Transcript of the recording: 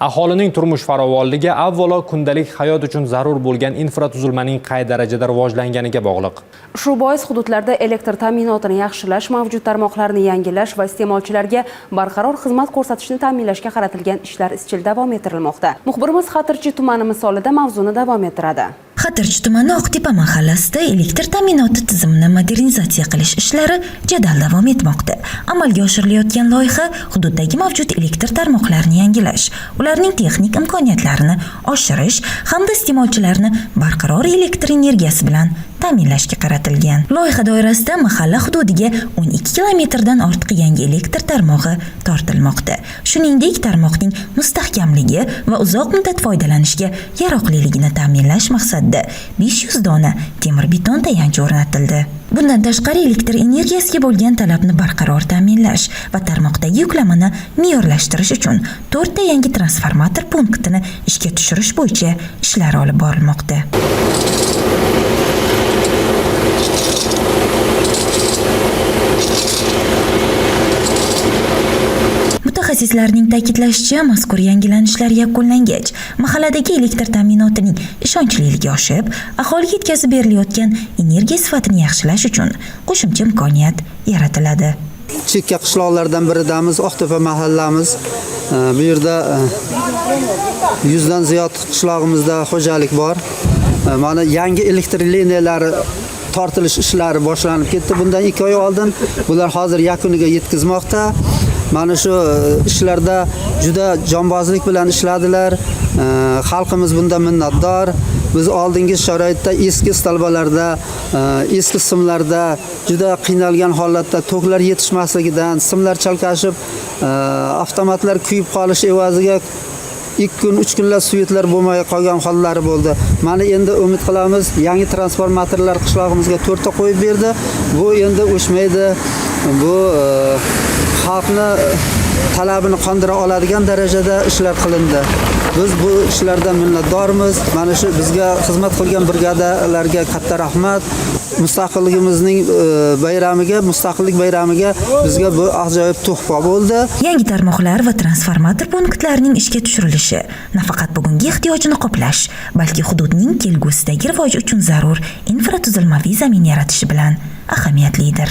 Aholining turmush farovonligi avvalo kundalik hayot uchun zarur bo'lgan infratuzilmaning qay darajada rivojlanganiga bog'liq. Shu bois hududlarda elektr ta'minotini yaxshilash, mavjud tarmoqlarni yangilash va iste'molchilarga barqaror xizmat ko'rsatishni ta'minlashga qaratilgan ishlar izchil davom ettirilmoqda. Muxbirimiz Xatirchi tumani misolida mavzuni davom ettiradi. Xatirchi tumani Oqtepa mahallasida elektr ta'minoti tizimini modernizatsiya qilish ishlari jadal davom etmoqda. Amalga oshirilayotgan loyiha hududdagi mavjud elektr tarmoqlarini yangilash, ularning texnik imkoniyatlarini oshirish hamda iste'molchilarni barqaror elektr energiyasi bilan ta'minlashga qaratilgan. Loyiha doirasida mahalla hududiga 12 kilometrdan ortiq yangi elektr tarmog'i tortilmoqda. Shuningdek, tarmoqning mustahkamligi va uzoq muddat foydalanishga yaroqliligini ta'minlash maqsadida 500 dona temir beton tayanch o'rnatildi. Bundan tashqari elektr energiyasiga bo'lgan talabni barqaror ta'minlash va tarmoqdagi yuklamani me'yorlashtirish uchun 4 ta yangi transformator punktini ishga tushirish bo'yicha ishlar olib borilmoqda. Mutaxassislarning ta'kidlashicha, mazkur yangilanishlar yakunlangach, mahalladagi elektr ta'minotining ishonchliligi oshib, aholiga yetkazib berilayotgan energiya sifatini yaxshilash uchun qo'shimcha imkoniyat yaratiladi. Chekka qishloqlardan biridamiz, Oqtepa mahallamiz. Bu yerda 100 dan ziyod qishlog'imizda xo'jalik bor. Mana yangi elektr liniyalari tortilish ishlari boshlanib ketdi. Bundan 2 oy oldin bular hozir yakuniga yetkazmoqda. Mana shu ishlarda juda jonbozlik bilan ishladilar. Xalqimiz bundan minnatdor. Biz oldingi sharoitda eski stolbalarda, eski simlarda juda qiynalgan holatda toklar yetishmasligidan, simlar chalkashib, avtomatlar kuyib qolish evaziga 2 kun, 3 kunlar suyetlar bo'lmay qolgan hollari bo'ldi. Mana endi umid qilamiz, yangi transformatorlar qishlog'imizga 4 ta qo'yib berdi. Bu endi o'chmaydi. Bu xalqni talabini qondira oladigan darajada ishlar qilindi. Biz bu ishlardan minnatdormiz. Mana shu bizga xizmat qilgan brigadalarga katta rahmat. Mustaqilligimizning mustaqillik bayramiga bizga bu ajoyib tuhfa bo'ldi. Yangi tarmoqlar va transformator punktlarining ishga tushirilishi nafaqat bugungi ehtiyojni qoplash, balki hududning kelgusidagi rivoji uchun zarur infratuzilmaviy zamin yaratishi bilan ahamiyatlidir.